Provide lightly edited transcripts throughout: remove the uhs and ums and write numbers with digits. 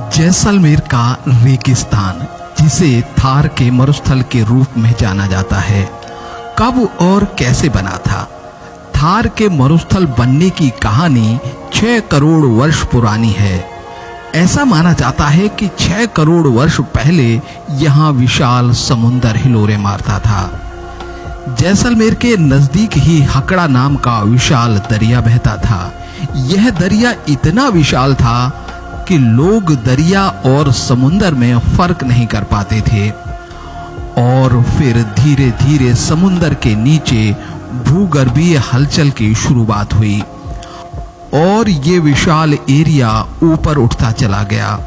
जैसलमेर का रेगिस्तान, जिसे थार के मरुस्थल के रूप में जाना जाता है, कब और कैसे बना था? थार के मरुस्थल बनने की कहानी 6 करोड़ वर्ष पुरानी है। ऐसा माना जाता है कि 6 करोड़ वर्ष पहले यहाँ विशाल समुंदर हिलोरे मारता था। जैसलमेर के नजदीक ही हकड़ा नाम का विशाल दरिया बहता था। यह दरिया इतना विशाल था कि लोग दरिया और समुंदर में फर्क नहीं कर पाते थे। और फिर धीरे धीरे समुंदर के नीचे भूगर्भीय हलचल की शुरुआत हुई और ये विशाल एरिया ऊपर उठता चला गया।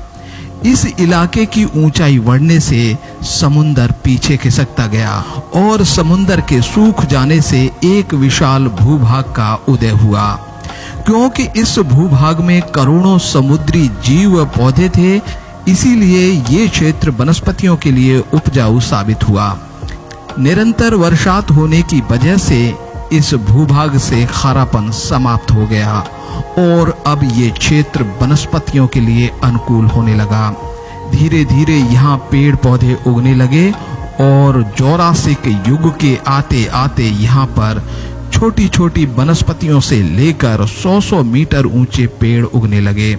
इस इलाके की ऊंचाई बढ़ने से समुंदर पीछे खिसकता गया और समुंदर के सूख जाने से एक विशाल भूभाग का उदय हुआ। क्योंकि इस भूभाग में करोड़ों समुद्री जीव पौधे थे, इसीलिए ये क्षेत्र वनस्पतियों के लिए उपजाऊ साबित हुआ। निरंतर वर्षात होने की वजह से इस भूभाग से खारापन समाप्त हो गया और अब ये क्षेत्र वनस्पतियों के लिए अनुकूल होने लगा। धीरे धीरे यहाँ पेड़ पौधे उगने लगे और जौरासिक युग के आते आते यहाँ पर छोटी छोटी वनस्पतियों से लेकर 100-100 मीटर ऊंचे पेड़ उगने लगे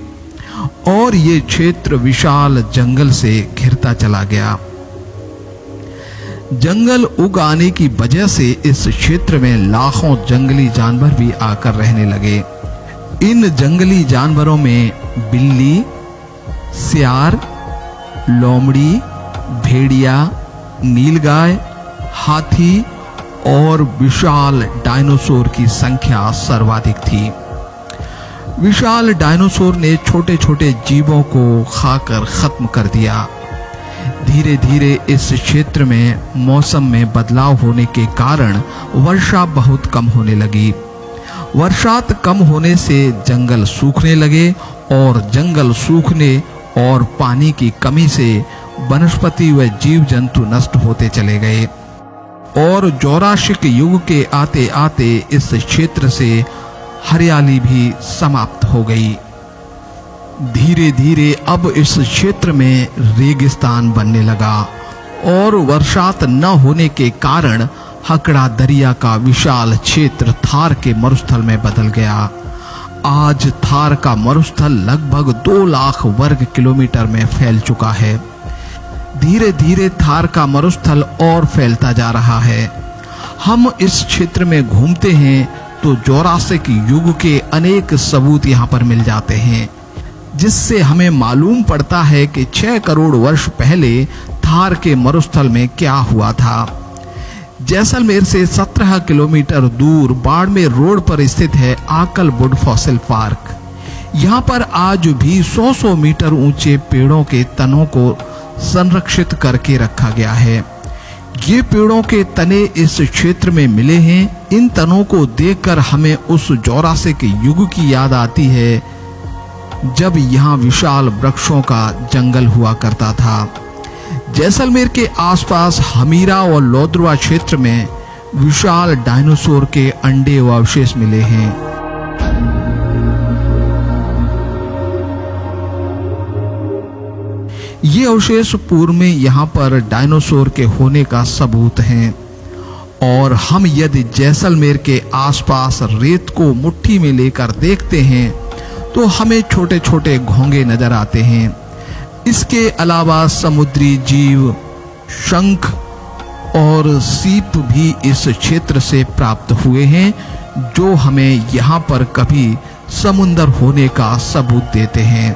और ये क्षेत्र विशाल जंगल से घिरता चला गया। जंगल उग आने की वजह से इस क्षेत्र में लाखों जंगली जानवर भी आकर रहने लगे। इन जंगली जानवरों में बिल्ली, सियार, लोमड़ी, भेड़िया, नीलगाय, हाथी और विशाल डायनासोर की संख्या सर्वाधिक थी। विशाल डायनासोर ने छोटे छोटे जीवों को खाकर खत्म कर दिया। धीरे धीरे इस क्षेत्र में मौसम में बदलाव होने के कारण वर्षा बहुत कम होने लगी। वर्षात कम होने से जंगल सूखने लगे और जंगल सूखने और पानी की कमी से वनस्पति व जीव जंतु नष्ट होते चले गए और जौरासिक युग के आते आते इस क्षेत्र से हरियाली भी समाप्त हो गई। धीरे धीरे अब इस क्षेत्र में रेगिस्तान बनने लगा और वर्षात न होने के कारण हकड़ा दरिया का विशाल क्षेत्र थार के मरुस्थल में बदल गया। आज थार का मरुस्थल लगभग 2 लाख वर्ग किलोमीटर में फैल चुका है। धीरे धीरे थार का मरुस्थल और फैलता जा रहा है। हम इस क्षेत्र में घूमते हैं तो जौरासिक युग के अनेक सबूत यहाँ पर मिल जाते हैं, जिससे हमें मालूम पड़ता है कि 6 करोड़ वर्ष पहले थार के मरुस्थल में क्या हुआ था। जैसलमेर से 17 किलोमीटर दूर बाड़मेर रोड पर स्थित है आकलवुड फॉसिल पार्क। यहाँ पर आज भी 100-100 मीटर ऊंचे पेड़ों के तनों को संरक्षित करके रखा गया है। ये पेड़ों के तने इस क्षेत्र में मिले हैं। इन तनों को देखकर हमें उस जौरासिक युग की याद आती है जब यहाँ विशाल वृक्षों का जंगल हुआ करता था। जैसलमेर के आसपास हमीरा और लोद्रवा क्षेत्र में विशाल डायनासोर के अंडे व अवशेष मिले हैं। ये अवशेष पूर्व में यहाँ पर डायनासोर के होने का सबूत हैं और हम यदि जैसलमेर के आसपास रेत को मुट्ठी में लेकर देखते हैं तो हमें छोटे छोटे घोंगे नजर आते हैं। इसके अलावा समुद्री जीव, शंख और सीप भी इस क्षेत्र से प्राप्त हुए हैं, जो हमें यहाँ पर कभी समुंदर होने का सबूत देते हैं।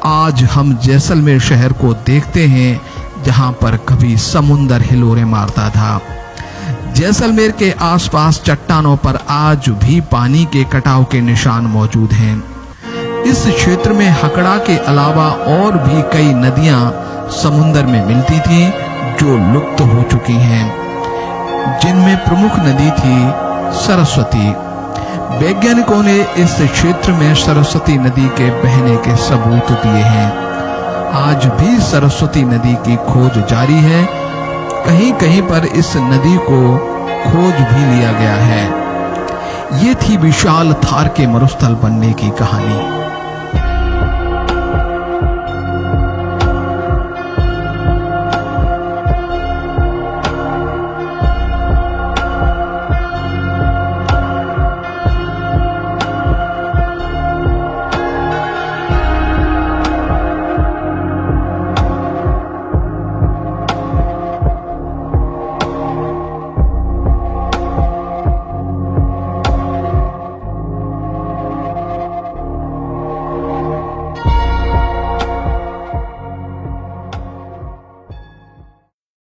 आज हम जैसलमेर शहर को देखते हैं जहां पर कभी समुंदर हिलोरे मारता था। जैसलमेर के आसपास चट्टानों पर आज भी पानी के कटाव के निशान मौजूद हैं। इस क्षेत्र में हकड़ा के अलावा और भी कई नदियां समुंदर में मिलती थी जो लुप्त हो चुकी हैं, जिनमें प्रमुख नदी थी सरस्वती। वैज्ञानिकों ने इस क्षेत्र में सरस्वती नदी के बहने के सबूत दिए हैं। आज भी सरस्वती नदी की खोज जारी है। कहीं कहीं पर इस नदी को खोज भी लिया गया है। ये थी विशाल थार के मरुस्थल बनने की कहानी।